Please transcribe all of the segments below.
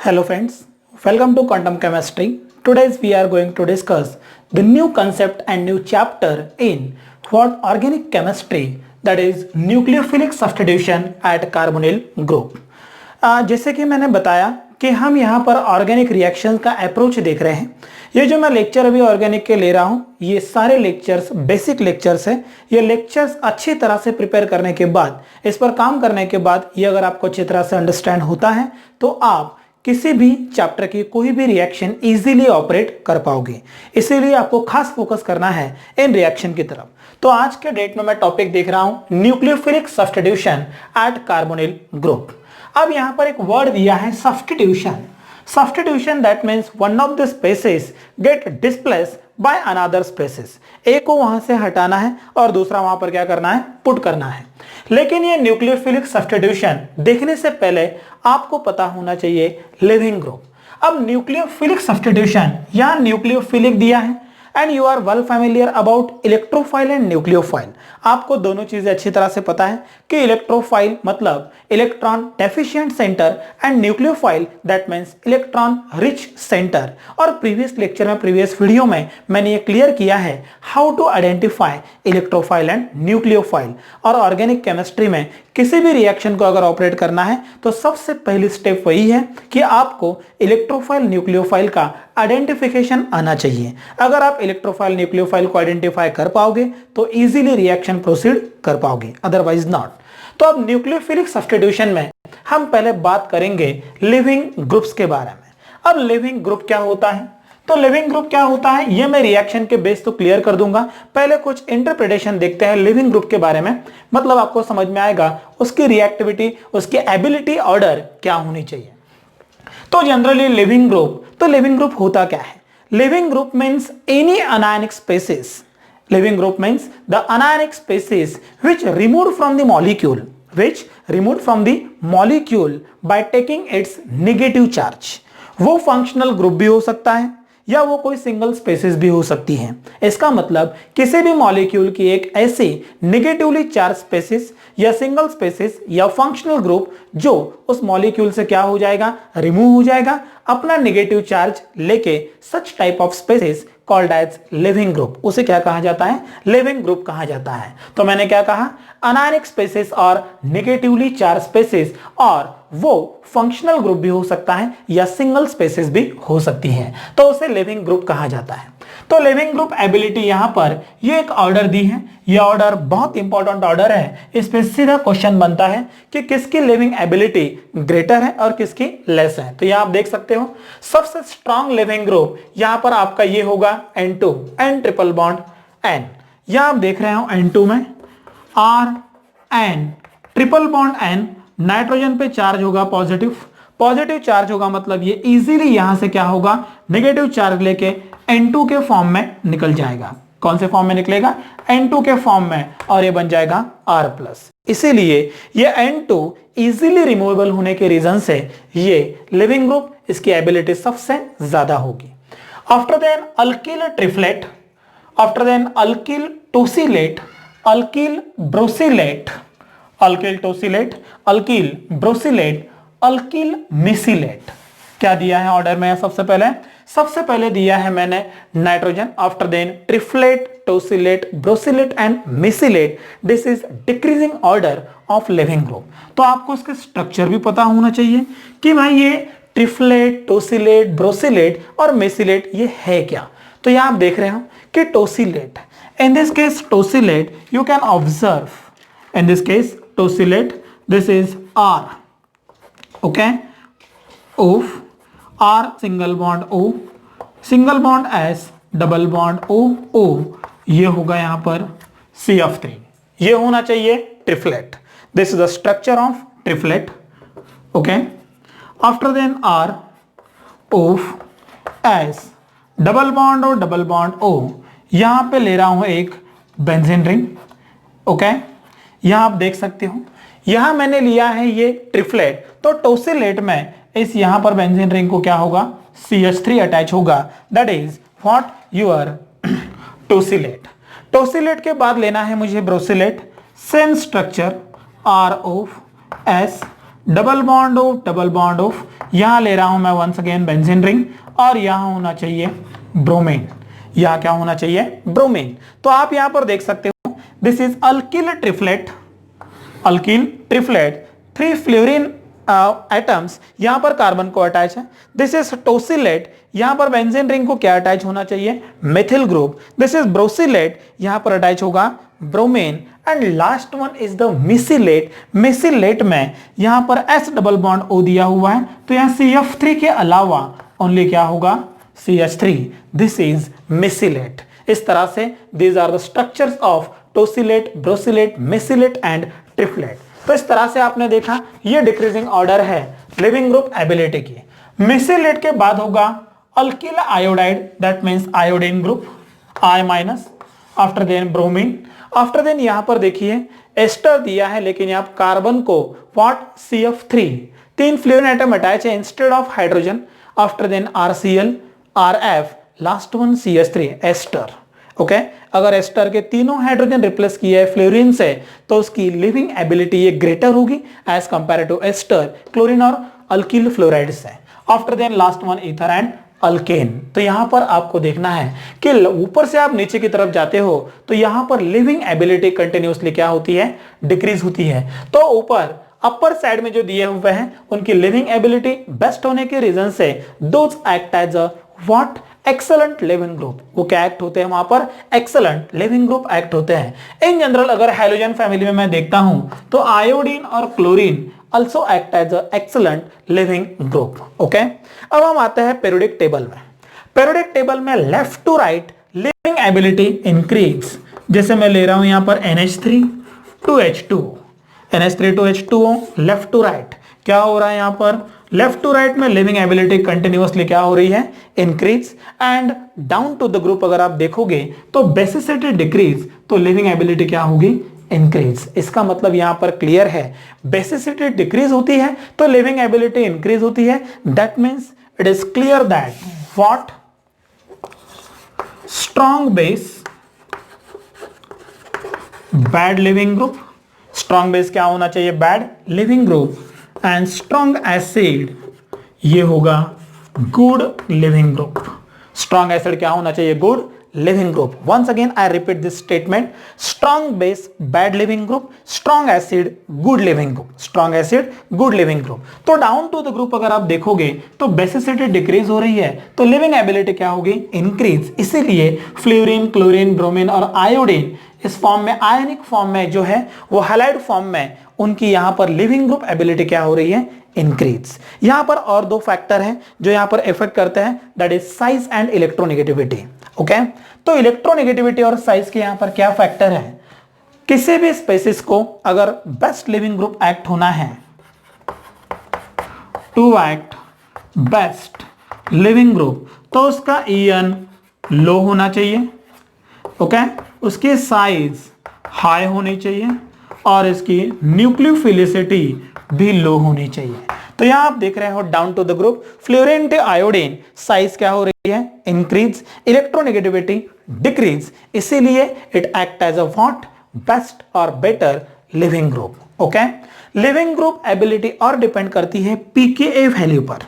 Hello friends, welcome to Quantum Chemistry. Today we are going to discuss the new concept and new chapter in what organic chemistry, that is nucleophilic substitution at carbonyl group. जैसे कि मैंने बताया कि हम यहाँ पर organic reaction का approach देख रहे हैं। ये जो मैं लेक्चर अभी ऑर्गेनिक के ले रहा हूँ, ये सारे लेक्चर्स बेसिक लेक्चर्स हैं। ये लेक्चर्स अच्छी तरह से प्रिपेयर करने के बाद, इस पर काम करने के बाद, ये अगर आपको अच्छी तरह से अंडरस्टैंड होता है तो आप किसी भी चैप्टर की कोई भी रिएक्शन इजीली ऑपरेट कर पाओगे। इसीलिए आपको खास फोकस करना है इन रिएक्शन की तरफ। तो आज के डेट में मैं टॉपिक देख रहा हूं nucleophilic substitution at carbonyl group. अब यहां पर एक वर्ड दिया है substitution. Substitution that means one of the species get displace by another species. एक को वहां से हटाना है और दूसरा वहां पर क्या करना है, पुट करना है। लेकिन ये न्यूक्लियोफिलिक सब्स्टिट्यूशन देखने से पहले आपको पता होना चाहिए लिविंग ग्रुप। अब न्यूक्लियोफिलिक सब्स्टिट्यूशन या न्यूक्लियोफिलिक दिया है and you are well familiar about electrophile and nucleophile. आपको दोनों चीजें अच्छी तरह से पता है कि इलेक्ट्रोफाइल मतलब electron deficient centre and nucleophile that means electron rich centre. और प्रीवियस लेक्चर में, प्रीवियस वीडियो में मैंने ये क्लियर किया है how to identify electrophile and nucleophile. और ऑर्गेनिक केमिस्ट्री में किसी भी रिएक्शन को अगर ऑपरेट करना है तो सबसे पहली स्टेप वही है कि आपको इलेक्ट्रोफाइल न्यूक्लियोफाइल का आइडेंटिफिकेशन आना चाहिए। अगर आप इलेक्ट्रोफाइल न्यूक्लियोफाइल को आइडेंटिफाई कर पाओगे तो इजीली रिएक्शन प्रोसीड कर पाओगे, अदरवाइज नॉट। तो अब न्यूक्लियोफिलिक सब्स्टिट्यूशन में हम पहले बात करेंगे लिविंग ग्रुप्स के बारे में। अब लिविंग ग्रुप क्या होता है, तो लिविंग ग्रुप क्या होता है ये मैं रिएक्शन के बेस तो क्लियर कर दूंगा। पहले कुछ इंटरप्रिटेशन देखते हैं लिविंग ग्रुप के बारे में, मतलब आपको समझ में आएगा उसकी रिएक्टिविटी, उसकी एबिलिटी ऑर्डर क्या होनी चाहिए। तो जनरली लिविंग ग्रुप, तो लिविंग ग्रुप होता क्या है? Living group means any anionic species. Living group means the anionic species which removed from the molecule by taking its negative charge। वो फंक्शनल ग्रुप भी हो सकता है या वो कोई सिंगल स्पेसिस भी हो सकती है। इसका मतलब किसी भी मॉलिक्यूल की एक ऐसी नेगेटिवली चार्ज स्पेसिस या सिंगल स्पेसिस या फंक्शनल ग्रुप जो उस मॉलिक्यूल से क्या हो जाएगा, रिमूव हो जाएगा अपना नेगेटिव चार्ज लेके। Such type of species called as living group, उसे क्या कहा जाता है, लिविंग ग्रुप कहा जाता है। तो मैंने क्या कहा, अनायनिक स्पेसिस और नेगेटिवली चार्ज स्पेसिस, और वो फंक्शनल ग्रुप भी हो सकता है या सिंगल स्पेसिस भी हो सकती है, तो उसे लिविंग ग्रुप कहा जाता है। तो लिविंग ग्रुप एबिलिटी यहां पर ये एक ऑर्डर दी है। ये ऑर्डर बहुत इंपॉर्टेंट ऑर्डर है। इस पे सीधा क्वेश्चन बनता है कि किसकी लिविंग एबिलिटी ग्रेटर है और किसकी लेस है। तो यहां आप देख सकते हो सबसे स्ट्रॉन्ग लिविंग ग्रुप यहां पर आपका ये होगा N2, N triple bond N। यहां आप देख रहे हो N2 में RN triple bond N, nitrogen पे चार्ज होगा पॉजिटिव चार्ज होगा, मतलब ये इजीली यहां से क्या होगा, नेगेटिव चार्ज लेके N2 के फॉर्म में निकल जाएगा। कौन से फॉर्म में निकलेगा, N2 के फॉर्म में, और ये बन जाएगा R+। इसीलिए ये N2 इजीली रिमूवेबल होने के रीजन से ये लिविंग ग्रुप, इसकी एबिलिटी सबसे ज्यादा होगी। After then alkyl triflate, after then alkyl tosylate, alkyl brosylate, alkyl tosylate, alkyl brosylate, alkyl mesylate. क्या दिया है ऑर्डर में? सबसे पहले दिया है मैंने nitrogen, after then triflate, tosylate, brosylate and mesylate. This is decreasing order of leaving group. तो आपको इसके स्ट्रक्चर भी पता होना चाहिए कि भाई ये ट्रिपलेट, टोसिलेट, ब्रोसिलेट और मेसिलेट ये है क्या। तो यहां आप देख रहे हो कि tosylate, in this case tosylate you can observe, in this case tosylate this is R, okay, O, R single bond O, single bond S, double bond O, ये होगा यहां पर CF3। ये होना चाहिए triflate. This is the structure of triflate, okay. After then R, O, S, double bond O, double bond O। यहां पे ले रहा हूं एक बेंजीन रिंग, ओके। यहां आप देख सकते हो यहां मैंने लिया है ये ट्रिपलेट, तो टोसिलेट में इस यहां पर बेंजीन रिंग को क्या होगा, CH3 अटैच होगा, that is what your tosylate. Tosylate के बाद लेना है मुझे brosylate, same structure, RO, S, double bond of, यहां ले रहा हूं मैं वंस अगेन बेंजीन रिंग, और यहां होना चाहिए ब्रोमीन, यहां क्या होना चाहिए, ब्रोमीन। तो आप यहां पर देख सकते हो this is alkyl triplet, alkyl triplet, 3 fluorine atoms, यहां पर कार्बन को अटैच है। दिस इज टोसिलेट, यहां पर बेंजीन रिंग को क्या अटैच होना चाहिए, methyl group. This is brosylate, यहां पर अटैच होगा bromine. And last one is the mesylate, mesylate में यहां पर S डबल बॉन्ड O दिया हुआ है, तो यहां CF3 के अलावा ओनली क्या होगा, CH3। This is mesylate. इस तरह से these are the structures of tosylate, brosylate, mesylate and triflate. तो इस तरह से आपने देखा ये डिक्रीजिंग ऑर्डर है लिविंग ग्रुप एबिलिटी की। मिसिलेट के बाद होगा alkyl iodide, that means iodine group I-, after then bromine, after then यहां पर देखिए एस्टर दिया है, लेकिन यहां कार्बन को what, CF3, 3 fluorine atom attach है instead of hydrogen, after then RCl, RF, last one CH3, ester. Okay अगर एस्टर के तीनों हाइड्रोजन रिप्लेस किए है फ्लोरीन से, तो उसकी लिविंग एबिलिटी ये ग्रेटर होगी as compare to ester, chlorine और अल्किल फ्लोराइड से। After then last one ether and alkane. तो यहां पर आपको देखना है कि ऊपर से आप नीचे की तरफ जाते हो तो यहां पर लिविंग एबिलिटी कंटिन्यूअसली क्या होती है, डिक्रीज होती है। तो ऊपर अपर साइड में जो दिए हुए हैं उनकी लिविंग एबिलिटी बेस्ट होने के रीजन से those act as a what, excellent living group. वो क्या एक्ट होते हैं वहां पर, एक्सेलेंट लिविंग ग्रुप एक्ट होते हैं। इन जनरल अगर हैलोजन फैमिली में मैं देखता हूं तो आयोडीन और chlorine also act as a excellent living group. Okay? अब हम आते हैं पेरियोडिक टेबल में। पेरियोडिक टेबल में left to right living ability increase. जैसे मैं ले रहा हूं यहां पर NH3 to H2O, NH3 to H2O, left to right क्या हो रहा है यहां पर, लेफ्ट टू राइट में लिविंग एबिलिटी कंटिन्यूअसली क्या हो रही है, increase. And down to the group अगर आप देखोगे तो बेसिसिटी डिक्रीज, तो लिविंग एबिलिटी क्या होगी, इंक्रीज। इसका मतलब यहां पर क्लियर है, बेसिसिटी डिक्रीज होती है तो लिविंग एबिलिटी इंक्रीज होती है। That means it is clear that what, strong base bad leaving group, strong base क्या होना चाहिए, bad leaving group, and strong acid ये होगा good leaving group. Strong acid क्या होना चाहिए, good living group. Once again I repeat this statement, strong base bad living group, strong acid good living group, strong acid good living group. तो down to the group अगर आप देखोगे तो basicity decrease हो रही है तो लिविंग एबिलिटी क्या होगी, इंक्रीज। इसीलिए फ्लोरीन, क्लोरीन, ब्रोमीन और आयोडीन इस फॉर्म में, आयनिक फॉर्म में जो है वो हैलाइड फॉर्म में, उनकी यहां पर लिविंग ग्रुप एबिलिटी क्या हो रही है, इंक्रीज। यहां पर और दो फैक्टर हैं जो यहां पर इफेक्ट करते हैं, that is size and electronegativity. Okay तो इलेक्ट्रोनेगेटिविटी और साइज के यहां पर क्या फैक्टर है, किसी भी स्पेसिस को अगर बेस्ट लिविंग ग्रुप एक्ट होना है, to act best living group, तो उसका EN लो होना चाहिए। ओके उसकी साइज हाई होनी चाहिए और इसकी न्यूक्लियोफिलिसिटी भी लो होनी चाहिए। तो यहां आप देख रहे हो down to the group fluorine to iodine size क्या हो रही है, इंक्रीज, इलेक्ट्रोनेगेटिविटी डिक्रीज, इसीलिए it act as a what, best और better leaving group. Okay leaving group ability और डिपेंड करती है pKa वैल्यू पर।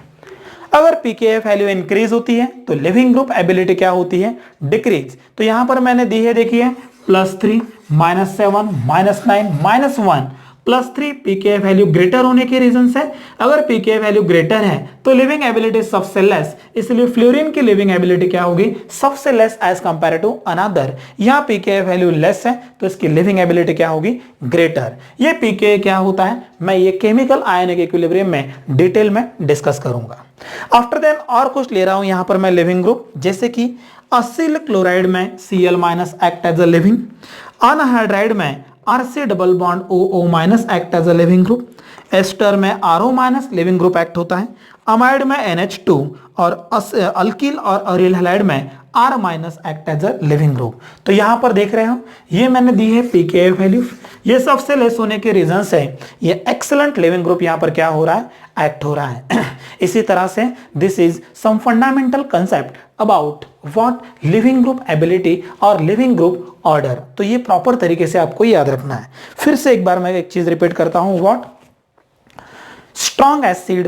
अगर pKa वैल्यू इंक्रीज होती है तो लिविंग ग्रुप एबिलिटी क्या होती है, डिक्रीज। तो यहां पर मैंने दी है देखिए +3, -7, -9, -1, +3 pKa वैल्यू ग्रेटर होने के रीजन से। अगर pKa वैल्यू ग्रेटर है तो लिविंग एबिलिटी सबसे लेस, इसलिए फ्लोरीन की लिविंग एबिलिटी क्या होगी, सबसे less as compare to another. यहां pKa वैल्यू लेस है तो इसकी लिविंग एबिलिटी क्या होगी, ग्रेटर। ये pKa क्या होता है मैं ये केमिकल आयनिक इक्विलिब्रियम में डिटेल में डिस्कस करूंगा। आफ्टर देन और कुछ ले रहा हूं यहां पर मैं लिविंग ग्रुप, जैसे कि असिल क्लोराइड में Cl- act as a living, anhydride में RC double bond OO- act as a living group, ester में RO- लिविंग ग्रुप एक्ट होता है, अमाइड में NH2 और अल्किल और अरिल हैलाइड में R- act as a living group. तो यहां पर देख रहे हो ये मैंने दी है pKa वैल्यू, ये सबसे लेस होने के रीजन से ये एक्सेलेंट लिविंग ग्रुप यहां पर क्या हो रहा है, एक्ट हो रहा है। इसी तरह से this is some fundamental concept about what living group ability और लिविंग ग्रुप ऑर्डर। तो ये प्रॉपर तरीके से आपको याद रखना है। फिर से एक बार मैं एक चीज रिपीट करता हूं, what strong acid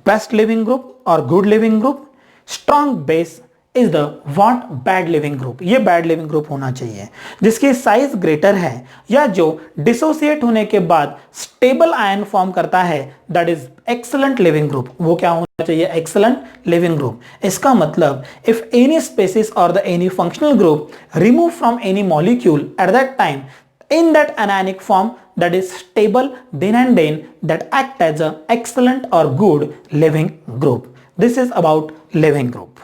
best living group और good leaving group, strong base is the what bad leaving group, ये बैड लिविंग ग्रुप होना चाहिए जिसकी साइज ग्रेटर है या जो डिसोसिएट होने के बाद स्टेबल आयन फॉर्म करता है, that is excellent living group, वो क्या होना चाहिए, एक्सीलेंट लिविंग ग्रुप। इसका मतलब इफ एनी स्पेसिस और the any functional group remove from any molecule at that time in that anionic form that is stable, then and then that act as a excellent or good living group. This is about living group.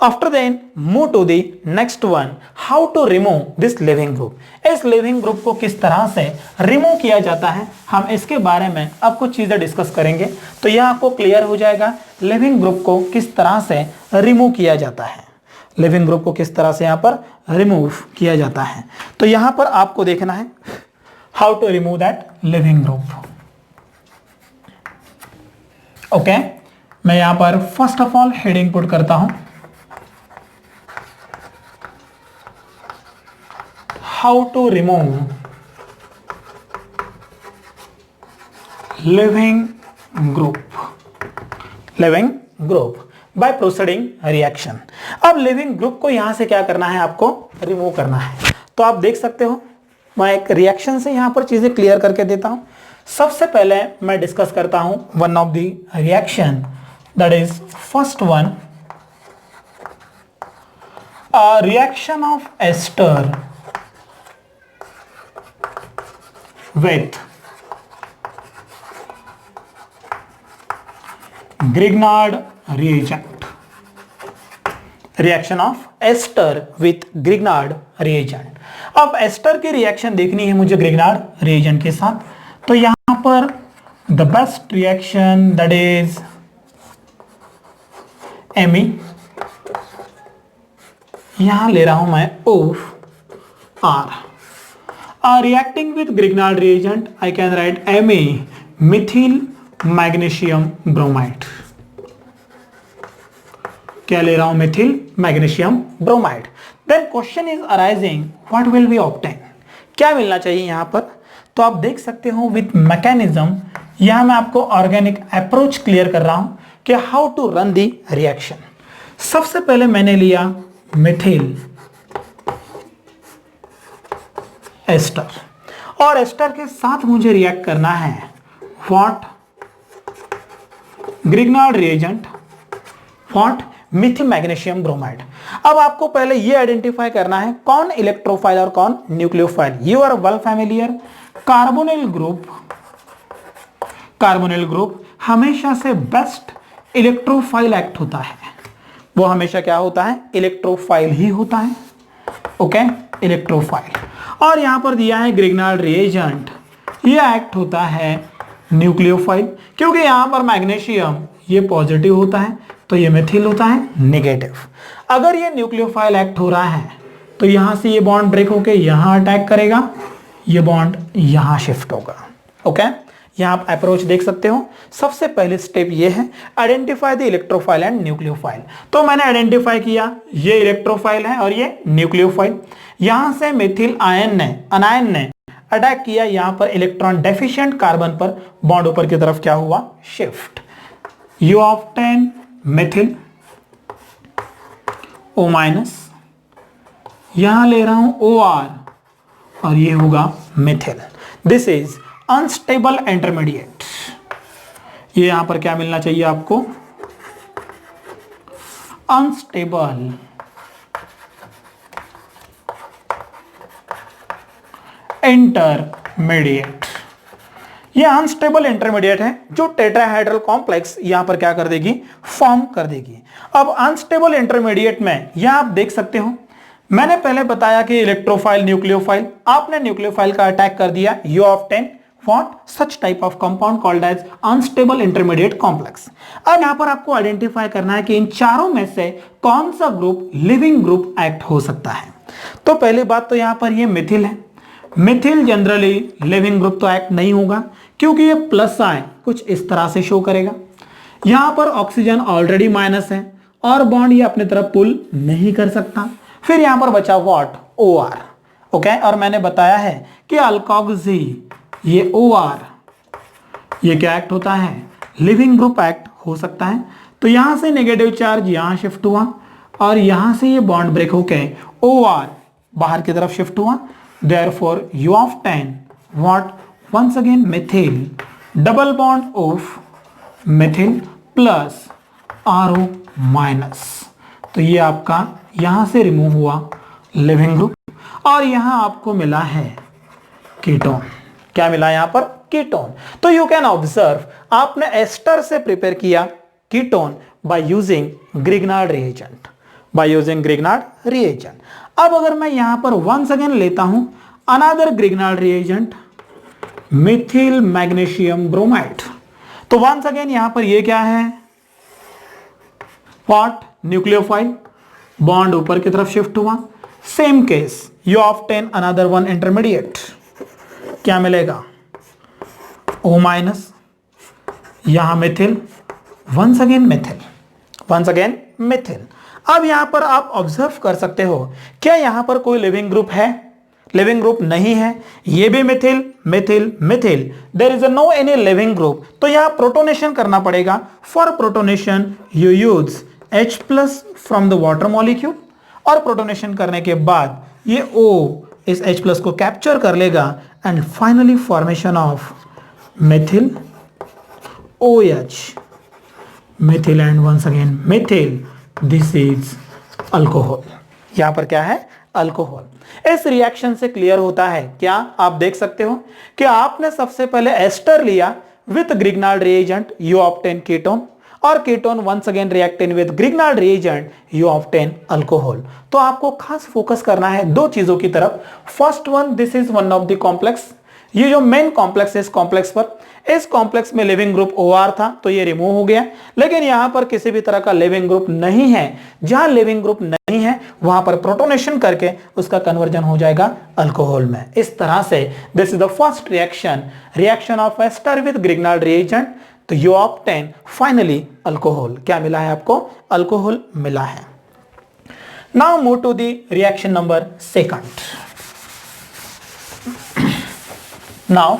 After then move to the next one, how to remove this living group. इस living group को किस तरह से remove किया जाता है, हम इसके बारे में अब कुछ चीजें डिस्कस करेंगे, तो यह आपको क्लियर हो जाएगा living group को किस तरह से remove किया जाता है, लिविंग ग्रुप को किस तरह से यहां पर रिमूव किया जाता है। तो यहां पर आपको देखना है how to remove that living group. Okay, मैं यहां पर first of all heading put करता हूं, how to remove living group, living group by proceeding reaction. अब लिविंग ग्रुप को यहां से क्या करना है, आपको रिमूव करना है। तो आप देख सकते हो मैं एक रिएक्शन से यहां पर चीजें क्लियर करके देता हूं। सबसे पहले मैं डिस्कस करता हूं one of the reaction, that is first one, reaction of ester with Grignard reagent, reaction of ester with Grignard reagent. अब एस्टर की रिएक्शन देखनी है मुझे ग्रिग्नार्ड रिएजेंट के साथ, तो यहां पर the best reaction that is एमी, यहां ले रहा हूं मैं OR reacting with Grignard reagent I can write एमी मिथिल मैग्नीशियम ब्रोमाइड, क्या ले रहा हूं, methyl magnesium bromide. Then question is arising what will be obtain, क्या मिलना चाहिए यहां पर। तो आप देख सकते हो विथ मैकेनिज्म, यहां मैं आपको ऑर्गेनिक अप्रोच क्लियर कर रहा हूं कि how to run the reaction. सबसे पहले मैंने लिया मिथिल एस्टर, और एस्टर के साथ मुझे रिएक्ट करना है what, Grignard reagent, what, Mithil magnesium bromide. अब आपको पहले ये आइडेंटिफाई करना है कौन इलेक्ट्रोफाइल और कौन nucleophile. You are well familiar, carbonyl group हमेशा से बेस्ट इलेक्ट्रोफाइल एक्ट होता है, वो हमेशा क्या होता है, इलेक्ट्रोफाइल ही होता है। Okay, electrophile. और यहां पर दिया है ग्रिग्नार्ड रिएजेंट, ये एक्ट होता है न्यूक्लियोफाइल, क्योंकि यहां पर मैग्नीशियम ये पॉजिटिव होता है तो ये मिथिल होता है नेगेटिव। अगर ये न्यूक्लियोफाइल एक्ट हो रहा है तो यहां से ये बॉन्ड ब्रेक होके यहां अटैक करेगा, ये बॉन्ड यहां शिफ्ट होगा। ओके, यहां आप अप्रोच देख सकते हो। सबसे पहले स्टेप ये है identify the electrophile and nucleophile. तो मैंने आइडेंटिफाई किया ये इलेक्ट्रोफाइल है और ये न्यूक्लियोफाइल। यहां से मिथिल अनायन ने अटैक किया यहां पर इलेक्ट्रॉन डेफिशिएंट कार्बन पर, बॉन्ड ऊपर की तरफ क्या हुआ, shift. You obtain Mithil O-, यहां ले रहा हूं OR और ये होगा Mithil. This is unstable intermediate. ये यहां पर क्या मिलना चाहिए आपको, अनस्टेबल इंटरमीडिएट। ये अनस्टेबल इंटरमीडिएट है जो टेट्राहाइड्रल कॉम्प्लेक्स यहां पर क्या कर देगी, फॉर्म कर देगी। अब अनस्टेबल इंटरमीडिएट में यहां आप देख सकते हो मैंने पहले बताया कि इलेक्ट्रोफाइल न्यूक्लियोफाइल, आपने न्यूक्लियोफाइल का अटैक कर दिया, you obtain what, such type of compound called as unstable intermediate complex. अब यहां पर आपको आइडेंटिफाई करना है कि इन चारों में से कौन सा ग्रुप लिविंग ग्रुप एक्ट हो सकता है। तो पहली बात तो यहां पर ये मिथिल है। मिथिल जनरली लिविंग ग्रुप तो एक्ट नहीं होगा क्योंकि ये प्लस आयन कुछ इस तरह से शो करेगा। यहां पर ऑक्सीजन ऑलरेडी माइनस है और बॉन्ड ये अपने तरफ पुल नहीं कर सकता। फिर यहां पर बचा व्हाट, OR। ओके, और मैंने बताया है कि अल्कोक्सी ये OR ये क्या एक्ट होता है, लिविंग ग्रुप एक्ट हो सकता है। तो यहां से नेगेटिव चार्ज यहां शिफ्ट हुआ और यहां से ये बॉन्ड ब्रेक होके OR बाहर की तरफ शिफ्ट हुआ। Therefore U of 10 what, once again methyl, double bond of methyl plus RO minus. तो ये आपका यहां से रिमूव हुआ लिविंग ग्रुप और यहां आपको मिला है कीटोन। क्या मिला यहां पर, कीटोन। तो यू कैन ऑब्जर्व आपने एस्टर से प्रिपेयर किया ketone by using Grignard reagent, by using Grignard reagent. अब अगर मैं यहां पर वंस अगेन लेता हूं another Grignard reagent Mithil magnesium bromide, तो वंस अगेन यहां पर ये क्या है, व्हाट, न्यूक्लियोफाइल, बॉन्ड ऊपर की तरफ शिफ्ट हुआ। Same case U of 10 another one intermediate, क्या मिलेगा, O माइनस, यहां methyl, once again methyl, once again methyl. अब यहां पर आप ऑब्जर्व कर सकते हो क्या यहां पर कोई लिविंग ग्रुप है, लिविंग ग्रुप नहीं है। ये भी methyl methyl methyl, there is no any leaving group. तो यहां प्रोटोनेशन करना पड़ेगा। For protonation you use H plus from the water molecule और प्रोटोनेशन करने के बाद ये O इस H प्लस को कैप्चर कर लेगा and finally formation of methyl OH, methyl and once again methyl, this is alcohol. यहां पर क्या है, अल्कोहल। इस रिएक्शन से क्लियर होता है क्या, आप देख सकते हो कि आपने सबसे पहले एस्टर लिया with Grignard reagent U of 10 ketone और ketone once again reacting with Grignard reagent U of 10 alcohol. तो आपको खास फोकस करना है दो चीजों की तरफ। First one, this is one of the complex, ये जो मेन कॉम्प्लेक्स है इस कॉम्प्लेक्स पर, इस कॉम्प्लेक्स में लिविंग ग्रुप OR था तो ये रिमूव हो गया। लेकिन यहां पर किसी भी तरह का लिविंग ग्रुप नहीं है। जहां लिविंग ग्रुप नहीं है वहां पर प्रोटोनेशन करके उसका कन्वर्जन हो जाएगा अल्कोहल में। इस तरह से this is the first reaction, reaction of ester with Grignard reagent, तो U ऑफ 10 फाइनली अल्कोहल। क्या मिला है आपको, अल्कोहल मिला है। Now move to the reaction number second. Now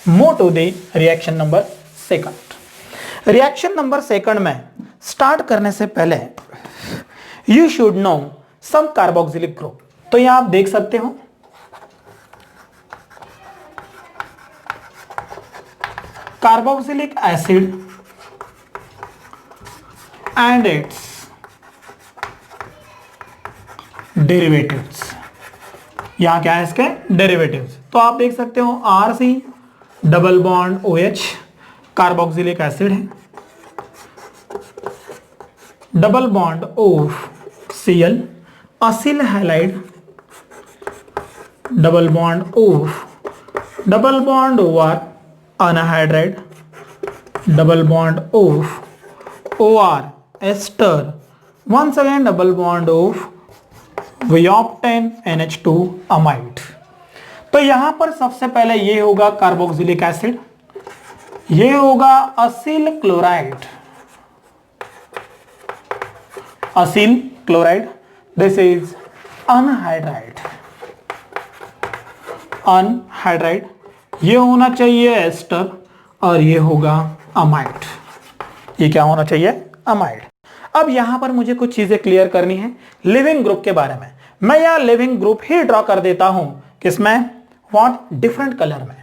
move to the reaction number second. Reaction number second में start करने से पहले you should know some carboxylic group. तो यहां आप देख सकते हो carboxylic acid and its derivatives. यहां क्या है इसके डेरिवेटिव्स, तो आप देख सकते हो RC double bond OH carboxylic acid है, double bond of Cl acyl halide, double bond of double bond OR anhydride, double bond of OR ester, once again double bond of V of 10 NH2 amide. तो यहां पर सबसे पहले ये होगा carboxylic acid, ये होगा Aseel chloride, Aseel chloride, this is anhydride, anhydride, ये होना चाहिए एस्टर और ये होगा अमाइड। ये क्या होना चाहिए, अमाइड। अब यहां पर मुझे कुछ चीजें क्लियर करनी है लिविंग ग्रुप के बारे में। मैं यहां लिविंग ग्रुप ही ड्रॉ कर देता हूं, किसमें, व्हाट, डिफरेंट कलर में।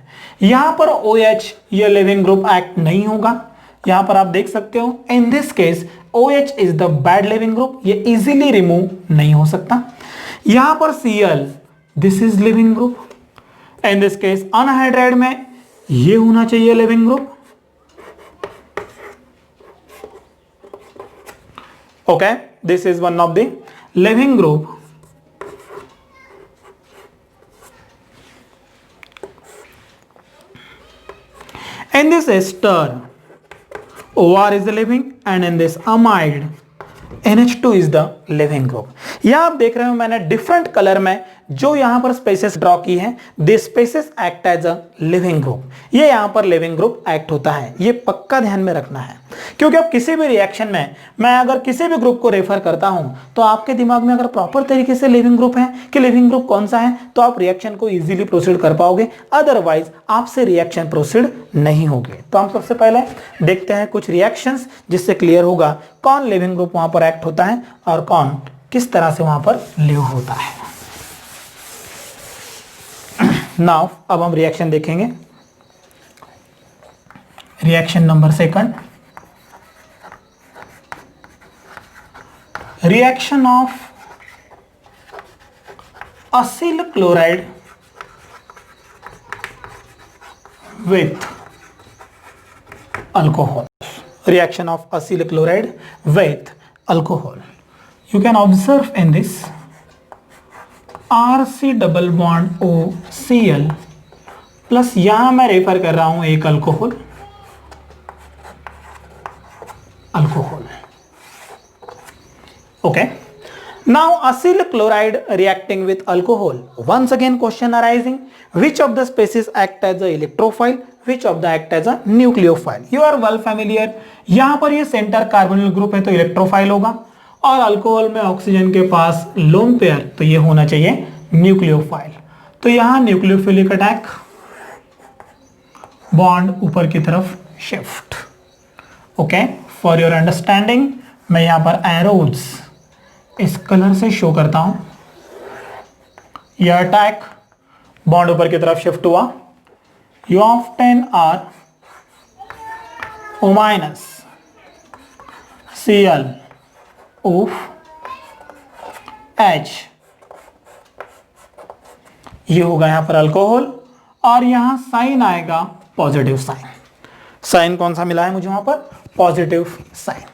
यहां पर OH ये लिविंग ग्रुप एक्ट नहीं होगा। यहां पर आप देख सकते हो इन this case OH is the bad leaving group, ये इजीली रिमूव नहीं हो सकता। यहां पर Cl this is leaving group, in this case anhydride में ये होना चाहिए living group. Okay, this is one of the leaving group in this ester OR is the living and in this amide NH2 is the living group। यहां आप देख रहे हो मैंने डिफरेंट कलर में जो यहां पर स्पेसेस ड्रॉ की हैं, the spaces act as a living group. ये यहां पर लिविंग ग्रुप एक्ट होता है, ये पक्का ध्यान में रखना है। क्योंकि अब किसी भी रिएक्शन में मैं अगर किसी भी ग्रुप को रेफर करता हूं तो आपके दिमाग में अगर प्रॉपर तरीके से लिविंग ग्रुप है कि लिविंग ग्रुप कौन सा है, तो आप रिएक्शन को इजीली प्रोसीड कर पाओगे, अदरवाइज आपसे रिएक्शन प्रोसीड नहीं होगी। तो हम सबसे पहले देखते हैं कुछ रिएक्शंस, जिससे क्लियर होगा कौन लिविंग ग्रुप वहां पर एक्ट होता है और कौन किस तरह से वहां पर लिव होता है। नाउ अब हम रिएक्शन देखेंगे। Reaction number second, reaction of acyl chloride with alcohol. Reaction of acyl chloride with alcohol. You can observe in this RC double bond OCl plus यहां मैं रेफर कर रहा हूं एक alcohol, okay. Now acyl chloride reacting with alcohol. Once again question arising, which of the species act as a electrophile, which of the act as a nucleophile? You are well familiar. यहां पर ये centre carbonyl group है तो electrophile होगा, और alcohol में oxygen के पास lone pair, तो ये होना चाहिए न्यूक्लियोफाइल। तो यहां न्यूक्लियोफिलिक अटैक, बॉन्ड ऊपर की तरफ shift. Okay, for your understanding मैं यहां पर एरोज इस कलर से शो करता हूं। यह अटैक, बॉन्ड ऊपर की तरफ शिफ्ट हुआ, you obtain R O minus Cl OH, ये होगा यहां पर अल्कोहल, और यहां साइन आएगा पॉजिटिव साइन। साइन कौन सा मिला है मुझे वहां पर? Positive sign.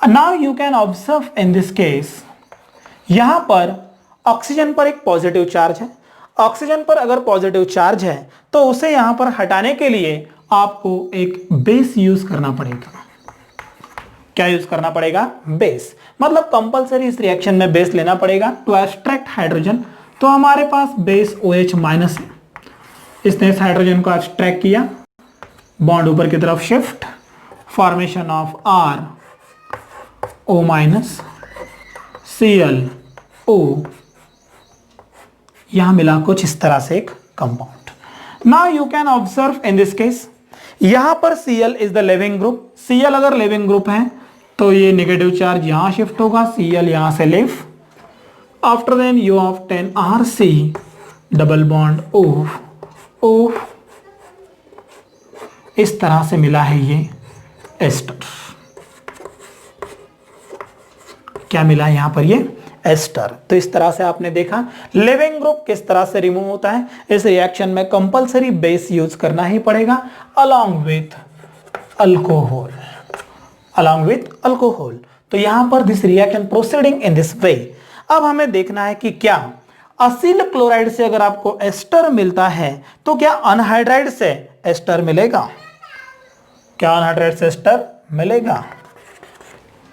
Now you can observe in this case, यहां पर ऑक्सीजन पर एक पॉजिटिव चार्ज है। ऑक्सीजन पर अगर पॉजिटिव चार्ज है तो उसे यहां पर हटाने के लिए आपको एक बेस यूज करना पड़ेगा। क्या यूज करना पड़ेगा? बेस। मतलब कंपलसरी इस रिएक्शन में बेस लेना पड़ेगा टू एक्सट्रैक्ट हाइड्रोजन। तो हमारे पास बेस OH माइनस है, इसने इस हाइड्रोजन को एक्सट्रैक्ट किया, बॉन्ड ऊपर की तरफ shift, formation of RO minus ClO, यहां मिला कुछ इस तरह से एक compound. Now you can observe in this case, यहां पर Cl is the leaving group. Cl अगर लिविंग ग्रुप है तो ये नेगेटिव चार्ज यहां शिफ्ट होगा, Cl यहां से leave. After then you obtain RC double bond O, इस तरह से मिला है ये एस्टर। क्या मिला है यहां पर? ये एस्टर। तो इस तरह से आपने देखा लिविंग ग्रुप किस तरह से रिमूव होता है। इस रिएक्शन में कंपलसरी बेस यूज करना ही पड़ेगा अलोंग विथ अल्कोहल, तो यहां पर this reaction proceeding in this way. अब हमें देखना है कि क्या असिल क्लोराइड से अगर आपको एस्टर मिलता है तो क्या अनहाइड्राइड से एस्टर मिलेगा? क्या अनहाइड्राइड से एस्टर मिलेगा?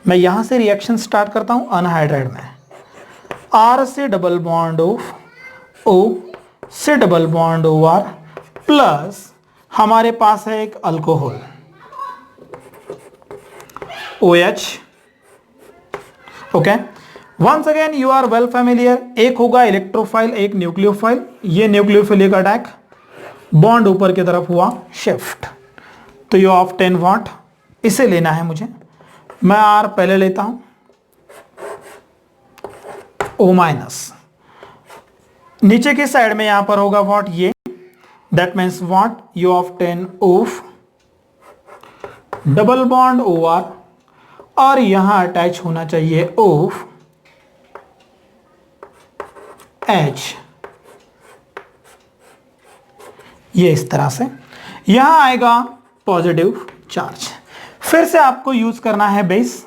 मैं यहां से रिएक्शन स्टार्ट करता हूं अनहाइड्राइड में। R से डबल बॉन्ड O से डबल बॉन्ड OR प्लस हमारे पास है एक alcohol OH। Okay, once again you are well familiar, एक होगा इलेक्ट्रोफाइल, एक न्यूक्लियोफाइल। ये न्यूक्लियोफिलिक अटैक, बॉन्ड ऊपर की तरफ हुआ शिफ्ट, तो यू ऑफ्टेन व्हाट, इसे लेना है मुझे। मैं R पहले लेता हूं, O माइनस, नीचे की साइड में यहां पर होगा व्हाट, ये, that means what, you often OF double bond OR, और यहां अटैच होना चाहिए OH, ये इस तरह से यहां आएगा पॉजिटिव चार्ज। फिर से आपको यूज करना है base,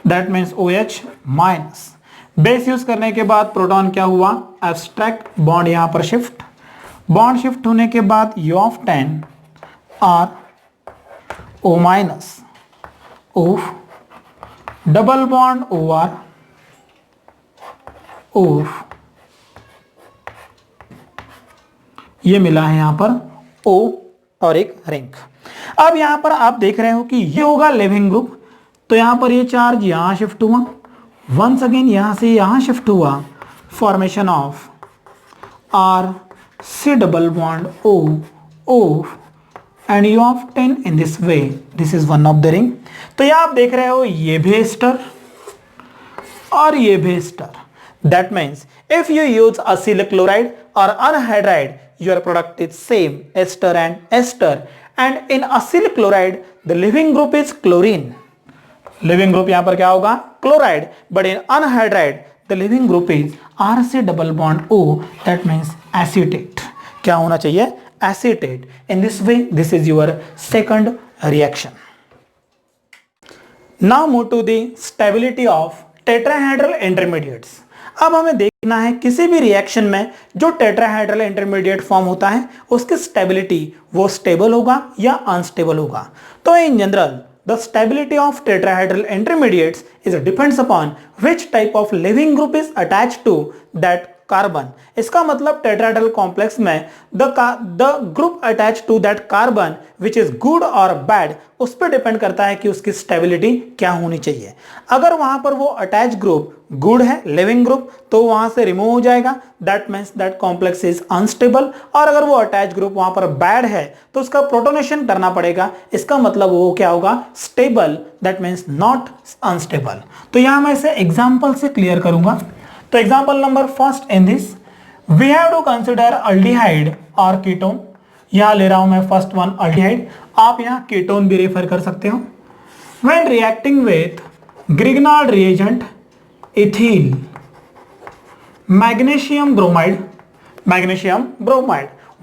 that means OH minus. Base use करने के बाद प्रोटॉन क्या हुआ? एब्स्ट्रैक्ट, बॉन्ड यहां पर शिफ्ट, बॉन्ड शिफ्ट होने के बाद you often RO minus OH double bond OR OH ये मिला है यहां पर O और एक रिंग। अब यहां पर आप देख रहे हो कि ये होगा लिविंग ग्रुप, तो यहां पर ये चार्ज यहां शिफ्ट हुआ, वंस अगेन यहां से यहां शिफ्ट हुआ, formation of RC double bond O and you obtain in this way. This is one of the ring. तो यहां आप देख रहे हो ये भी एस्टर और ये भी ester. That means if you use acyl chloride or anhydride, your product is same ester and ester. And in acyl chloride, the living group is chlorine. Living group यहां पर क्या होगा? Chloride. But in anhydride, the living group is RC double bond O. That means acetate. क्या होना चाहिए? Acetate. In this way, this is your second reaction. Now move to the stability of tetrahedral intermediates. अब हमें देखना है किसी भी reaction में जो टेट्राहेड्रल इंटरमीडिएट फॉर्म होता है उसकी स्टेबिलिटी वो स्टेबल होगा या अनस्टेबल होगा. तो in general the stability of tetrahedral intermediates is depends upon which type of living group is attached to that carbon. इसका मतलब टेट्राहेड्रल कॉम्प्लेक्स में the group attach to that carbon which is good और bad, उस पर depend करता है कि उसकी स्टेबिलिटी क्या होनी चाहिए. अगर वहां पर वो अटैच ग्रुप गुड है, लिविंग ग्रुप, तो वहां से रिमूव हो जाएगा, that means that complex is unstable. और अगर वो अटैच ग्रुप वहां पर बैड है तो उसका प्रोटोनेशन करना पड़ेगा. इसका मतलब वो क्या होगा? Stable, that means not unstable. तो यहां मैं इसे एग्जाम्पल से क्लियर करूंगा. तो example number first in this we have to consider aldehyde और कीटोन. यहां ले रहा हूं मैं फर्स्ट वन अल्डिहाइड, आप यहां कीटोन भी रेफर कर सकते हो. When reacting with Grignard reagent ethyl magnesium bromide,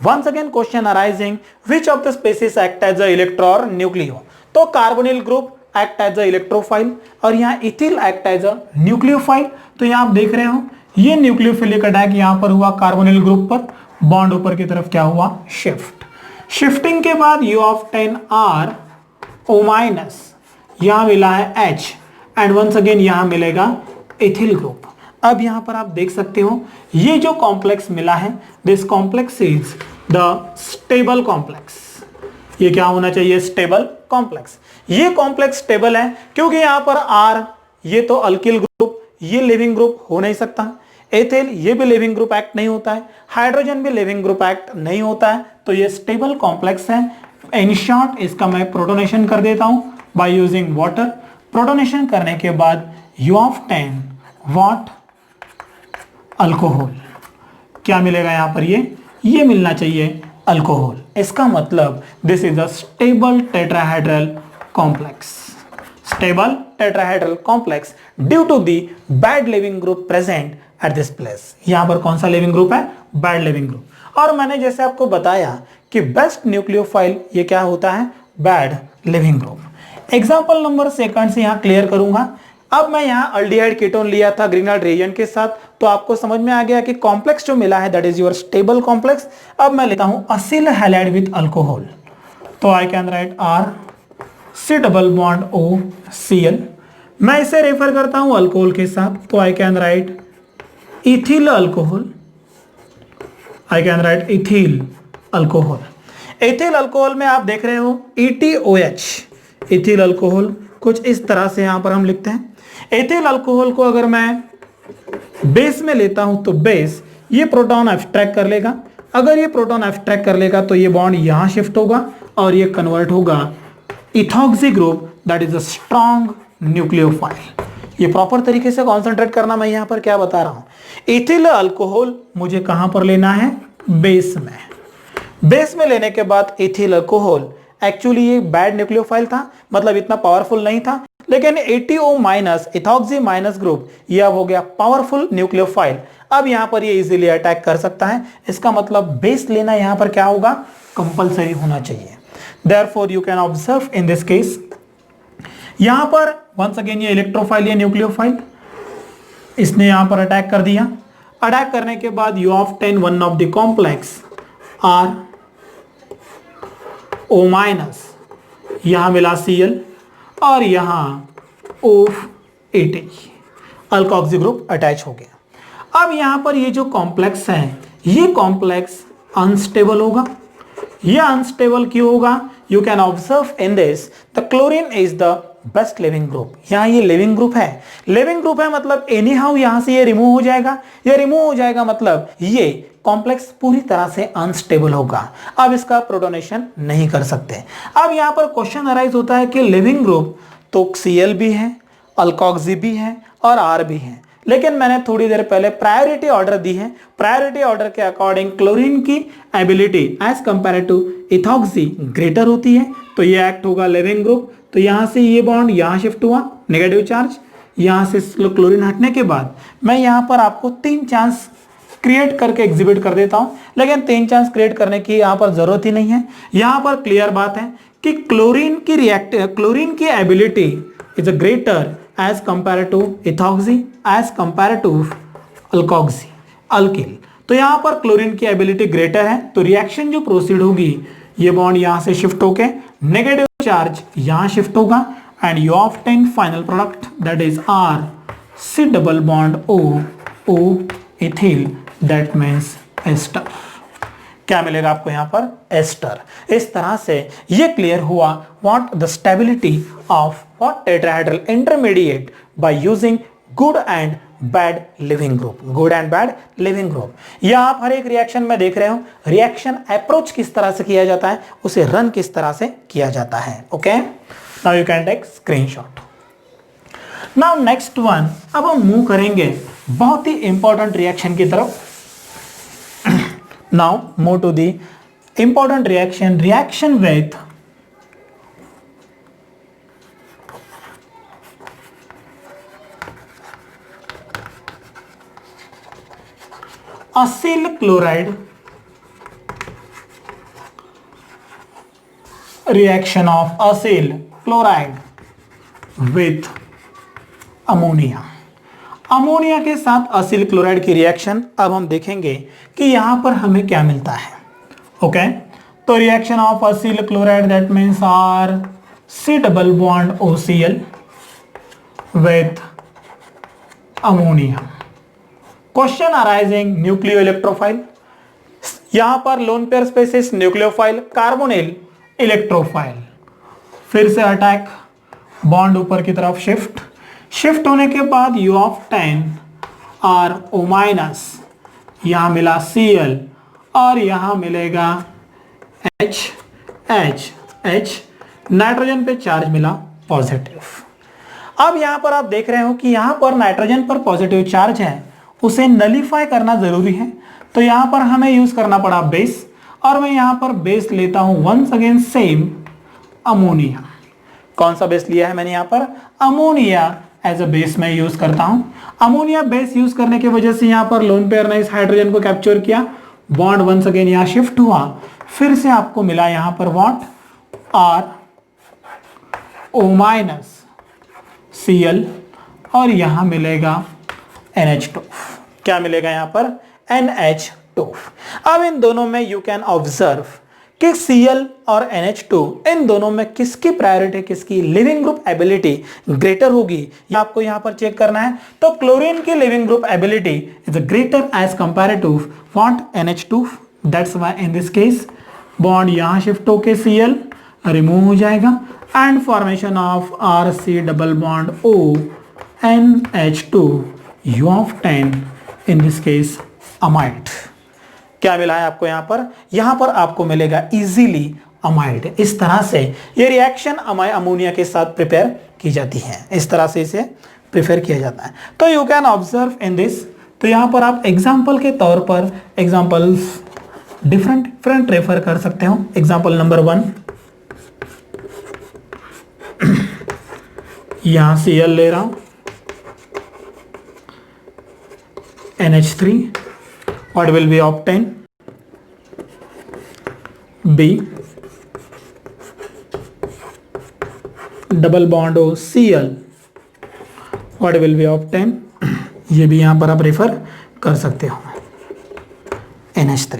once again question arising which of the species act as a electro or nucleo. तो carbonyl group act as a electrophile और यहाँ ethyl act as a nucleophile. तो यहाँ आप देख रहे हो ये न्यूक्लियोफिलिक अटैक यहाँ पर हुआ कार्बोनिल ग्रुप पर, बॉन्ड ऊपर की तरफ क्या हुआ? शिफ्ट. शिफ्टिंग के बाद you of 10 R O minus, यहाँ मिला है H एंड वंस अगेन यहाँ मिलेगा इथिल ग्रुप. अब यहाँ पर आप देख सकते हो ये जो कॉम्प्लेक्स मिला है, this complex is the stable complex. ये क्या होना चाहिए? Stable complex. ये कॉम्प्लेक्स स्टेबल है क्योंकि यहां पर R ये तो अल्किल ग्रुप, ये लिविंग ग्रुप हो नहीं सकता. एथिल ये भी लिविंग ग्रुप एक्ट नहीं होता है. हाइड्रोजन भी लिविंग ग्रुप एक्ट नहीं होता है. तो ये स्टेबल कॉम्प्लेक्स है. इन शॉर्ट इसका मैं प्रोटोनेशन कर देता हूं बाय यूजिंग वाटर. प्रोटोनेशन करने के बाद यू ऑफ 10 व्हाट? अल्कोहल. क्या मिलेगा यहां पर? ये मिलना चाहिए अल्कोहल. इसका मतलब this is a stable tetrahedral complex. Stable tetrahedral complex due to the bad leaving group present at this place. यहां पर कौन सा लिविंग ग्रुप है? Bad leaving group. और मैंने जैसे आपको बताया कि बेस्ट न्यूक्लियोफाइल ये क्या होता है? Bad leaving group. Example number second से यहां क्लियर करूंगा. अब मैं यहां अल्डिहाइड कीटोन लिया था ग्रिग्नार्ड रिएजेंट के साथ, तो आपको समझ में आ गया कि कॉम्प्लेक्स जो मिला है that is your stable complex. अब मैं लेता हूं असिल हैलाइड विद अल्कोहल. तो आई can right RC double bond OCl. मैं इसे रेफर करता हूं अल्कोहल के साथ, तो आई can right ethyl alcohol. I can right ethyl alcohol. Ethyl alcohol में आप देख रहे हो ETOH, इथिल अल्कोहल कुछ इस तरह से यहां पर हम लिखते हैं. एथिल अल्कोहल को अगर मैं बेस में लेता हूं तो बेस ये प्रोटॉन एब्स्ट्रैक्ट कर लेगा. अगर ये प्रोटॉन एब्स्ट्रैक्ट कर लेगा तो ये बॉन्ड यहां शिफ्ट होगा और ये कन्वर्ट होगा ethoxy group, that is a strong nucleophile. ये प्रॉपर तरीके से कॉन्सेंट्रेट करना. मैं यहां पर क्या बता रहा हूं? एथिल अल्कोहल मुझे कहां पर लेना है? बेस में. बेस में लेने के बाद एथिल अल्कोहल एक्चुअली ये बैड न्यूक्लियोफाइल था, मतलब इतना पावरफुल नहीं था, लेकिन ATO minus ethoxy minus group यह हो गया पावरफुल न्यूक्लियोफाइल. अब यहां पर ये इजीली अटैक कर सकता है. इसका मतलब बेस लेना यहां पर क्या होगा? कंपलसरी होना चाहिए. Therefore you can observe in this case यहां पर वंस अगेन ये इलेक्ट्रोफाइल या न्यूक्लियोफाइल इसने यहां पर अटैक कर दिया. अटैक करने के बाद you of 10 one of the complex R O minus, यहां मिला Cl और यहां OH अल्कोक्सी ग्रुप अटैच हो गया. अब यहां पर ये जो कॉम्प्लेक्स है ये कॉम्प्लेक्स अनस्टेबल होगा। यह अनस्टेबल क्यों होगा? You can observe in this the chlorine is the best leaving group. यहाँ ये लिविंग ग्रुप है, लिविंग ग्रुप है मतलब एनी हाउ यहां से ये रिमूव हो जाएगा। ये रिमूव हो जाएगा मतलब ये कॉम्प्लेक्स पूरी तरह से अनस्टेबल होगा। अब इसका प्रोटोनेशन नहीं कर सकते। अब यहां पर क्वेश्चन अराइज होता है कि लिविंग ग्रुप तो Cl भी है, अल्कोक्सी भी है और R भी है, लेकिन मैंने थोड़ी देर पहले प्रायोरिटी ऑर्डर दी है। प्रायोरिटी ऑर्डर के अकॉर्डिंग क्लोरीन की ability as compare to ethoxy greater होती है, तो ये एक्ट होगा लिविंग ग्रुप। तो यहां से ये बॉन्ड यहां शिफ्ट हुआ, नेगेटिव चार्ज। यहां से क्लोरीन हटने के बाद मैं यहां पर आपको 3 चांस क्रिएट करके एग्जिबिट कर देता हूं, लेकिन 3 चांस क्रिएट करने की यहां पर जरूरत ही नहीं है। यहां पर क्लियर बात है कि क्लोरीन की ability is a greater as compare to ethoxy as compare to alkoxy alkyl. तो यहां पर क्लोरीन की एबिलिटी ग्रेटर है, तो रिएक्शन जो प्रोसीड होगी ये बॉन्ड यहां से शिफ्ट होके नेगेटिव चार्ज यहां शिफ्ट होगा and you obtain final product that is R C double bond O O ethyl that means ester. क्या मिलेगा आपको यहां पर? एस्टर। इस तरह से ये क्लियर हुआ what the stability of what tetrahedral intermediate by using good and bad leaving group. Good and bad leaving group. या आप हर एक रिएक्शन में देख रहे हो रिएक्शन अप्रोच किस तरह से किया जाता है, उसे रन किस तरह से किया जाता है। Okay, now you can take screenshot. Now next one, अब हम मूव करेंगे बहुत ही इंपॉर्टेंट रिएक्शन की तरफ। Now move to the important reaction with acyl chloride reaction of acyl chloride with ammonia. Ammonia के साथ असिल क्लोराइड की रिएक्शन अब हम देखेंगे कि यहां पर हमें क्या मिलता है। ओके, तो reaction of acyl chloride that means R C double bond OCl with ammonia. Question arising nucleo electrophile. यहां पर lone pair species nucleophile, carbonyl electrophile. फिर से अटैक, बॉन्ड ऊपर की तरफ शिफ्ट होने के बाद यू ऑफ 10 RO-, यहां मिला Cl और यहां मिलेगा H, नाइट्रोजन पे चार्ज मिला पॉजिटिव। अब यहां पर आप देख रहे हो कि यहां पर नाइट्रोजन पर पॉजिटिव चार्ज है, उसे नलीफाई करना जरूरी है, तो यहां पर हमें यूज करना पड़ा बेस, और मैं यहां पर बेस लेता हूं वंस अगेन सेम अमोनिया। कौन सा बेस लिया है मैंने यहां पर? अमोनिया एज अ बेस में यूज करता हूं। अमोनिया बेस यूज करने की वजह से यहां पर लोन पेयर ने इस हाइड्रोजन को कैप्चर किया, बॉन्ड वंस अगेन यहां शिफ्ट हुआ, फिर से आपको मिला यहां पर व्हाट RO- Cl और यहां मिलेगा NH2। क्या मिलेगा यहां पर? NH2। अब इन दोनों में यू कैन ऑब्जर्व कि Cl और NH2 इन दोनों में किसकी प्रायोरिटी, किसकी लिविंग ग्रुप एबिलिटी ग्रेटर होगी, ये आपको यहां पर चेक करना है। तो क्लोरीन की leaving group ability is greater as compare to what? NH2। That's why in this case bond यहां शिफ्ट होके Cl रिमूव हो जाएगा and formation of RC double bond O NH2 U of 10 in this case amide. क्या मिला है आपको यहां पर आपको मिलेगा इजीली अमाइड। इस तरह से ये रिएक्शन अमोनिया के साथ प्रिपेयर की जाती है, इस तरह से इसे प्रिपेयर किया जाता है। तो you can observe in this. तो यहां पर आप एग्जांपल के तौर पर एग्जांपल्स डिफरेंट रेफर कर सकते हो। एग्जांपल नंबर 1, यहां Cl ले रहा हूं, NH3, what will be obtained? B double bond O Cl, what will be obtained? ये भी यहां पर आप रेफर कर सकते हो, NH3।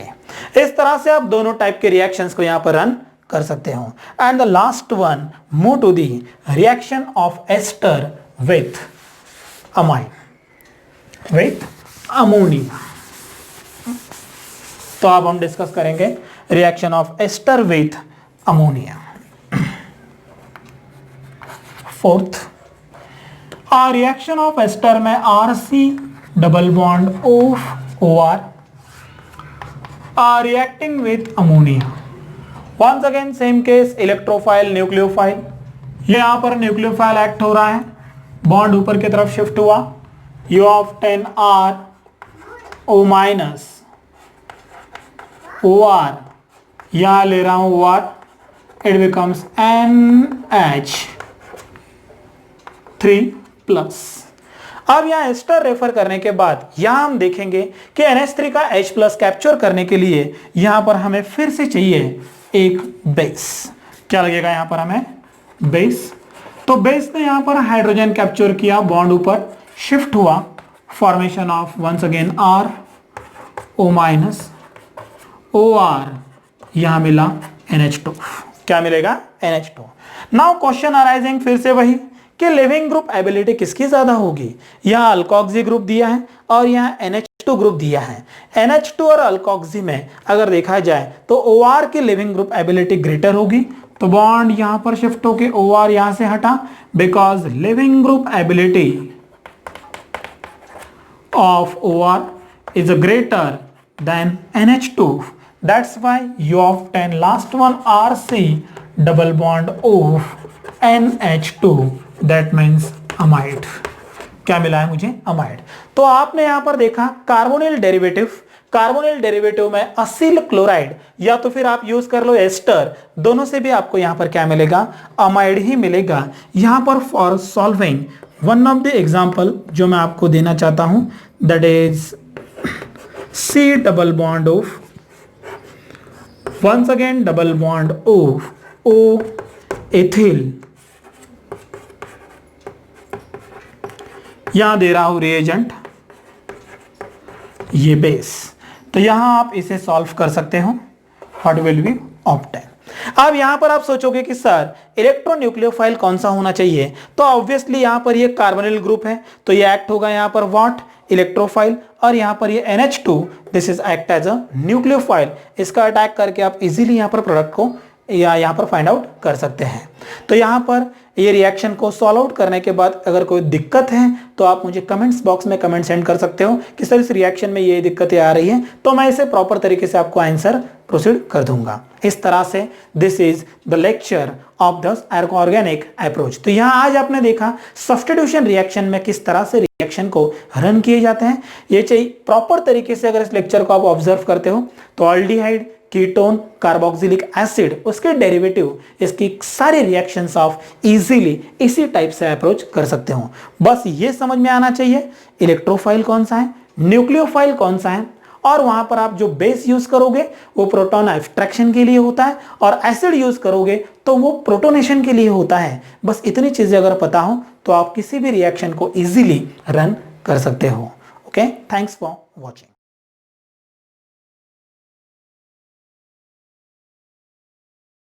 इस तरह से आप दोनों टाइप के रिएक्शंस को यहां पर रन कर सकते हो। And the last one, move to the reaction of ester with amine with ammonia. तो अब हम डिस्कस करेंगे reaction of ester with ammonia. Fourth, reaction of ester में RC double bond of OR reacting with ammonia. Once again same case, electrophile nucleophile. यहां पर nucleophile act हो रहा है, बॉन्ड ऊपर की तरफ शिफ्ट हुआ, U of 10 R O minus OR, यहां ले रहा हूं OR, it becomes NH3 plus. अब यहाँ एस्टर रेफर करने के बाद यहां हम देखेंगे कि NH3 का H प्लस कैप्चर करने के लिए यहां पर हमें फिर से चाहिए एक बेस। क्या लगेगा यहां पर हमें? बेस। तो बेस ने यहां पर हाइड्रोजन कैप्चर किया, बॉन्ड ऊपर शिफ्ट हुआ, formation of once again R O minus OR, यहां मिला NH2। क्या मिलेगा? NH2। नाउ क्वेश्चन अराइजिंग फिर से वही कि लिविंग ग्रुप एबिलिटी किसकी ज्यादा होगी? यहाँ अल्कोक्सी ग्रुप दिया है और यहाँ NH2 ग्रुप दिया है। NH2 और अल्कोक्सी में अगर देखा जाए तो OR की लिविंग ग्रुप एबिलिटी ग्रेटर होगी, तो बॉन्ड यहां पर शिफ्ट होके OR यहां से हटा, because living group ability of OR is greater than NH2, that's why U of 10 last one RC double bond of NH2, that means amide. क्या मिला है मुझे? अमाइड। तो आपने यहां पर देखा कार्बोनिल डेरिवेटिव, कार्बोनिल डेरिवेटिव में असिल क्लोराइड या तो फिर आप यूज कर लो एस्टर, दोनों से भी आपको यहां पर क्या मिलेगा? अमाइड ही मिलेगा। यहां पर for solving one of the example जो मैं आपको देना चाहता हूं, that is C double bond of once again double bond of O ethyl, यहां दे रहा हूं रिएजेंट ये बेस। तो यहां आप इसे सॉल्व कर सकते हो, व्हाट विल बी ऑब्टेन। अब यहां पर आप सोचोगे कि सर इलेक्ट्रोन्यूक्लियोफाइल कौन सा होना चाहिए, तो ऑब्वियसली यहां पर ये कार्बोनिल ग्रुप है, तो ये एक्ट होगा यहां पर व्हाट? इलेक्ट्रोफाइल। और यहां पर ये NH2 this is act as a nucleophile. इसका अटैक करके आप इजीली यहां पर प्रोडक्ट को या यहां पर फाइंड आउट कर सकते हैं। तो यहां पर ये रिएक्शन को सॉल्व आउट करने के बाद अगर कोई दिक्कत है तो आप मुझे कमेंट्स बॉक्स में कमेंट सेंड कर सकते हो कि सर इस रिएक्शन में ये दिक्कतें आ रही हैं, तो मैं इसे प्रॉपर तरीके से आपको आंसर प्रोसीड कर दूंगा। इस तरह से this is the lecture of the organic approach. तो यहाँ आज आपने देखा सब्स्टिट्यूशन रिएक्शन में किस तरह से रिएक्शन को रन किए जाते हैं। ये चाहिए प्रॉपर तरीके से अगर इस लेक्चर को आप ऑब्जर्व करते हो तो ऑल्डिहाइड, कीटोन, कार्बोक्सिलिक एसिड, उसके डेरिवेटिव, इसकी सारी रिएक्शंस ऑफ इजीली इसी टाइप से अप्रोच कर सकते हो। बस ये समझ में आना चाहिए इलेक्ट्रोफाइल कौन सा है, न्यूक्लियोफाइल कौन सा है, और वहां पर आप जो बेस यूज करोगे वो प्रोटॉन एक्सट्रैक्शन के लिए होता है और एसिड यूज करोगे तो वो प्रोटोनेशन के लिए होता है। बस इतनी चीजें अगर पता हो तो आप किसी भी रिएक्शन को इजीली रन कर सकते हो। Okay, thanks for watching.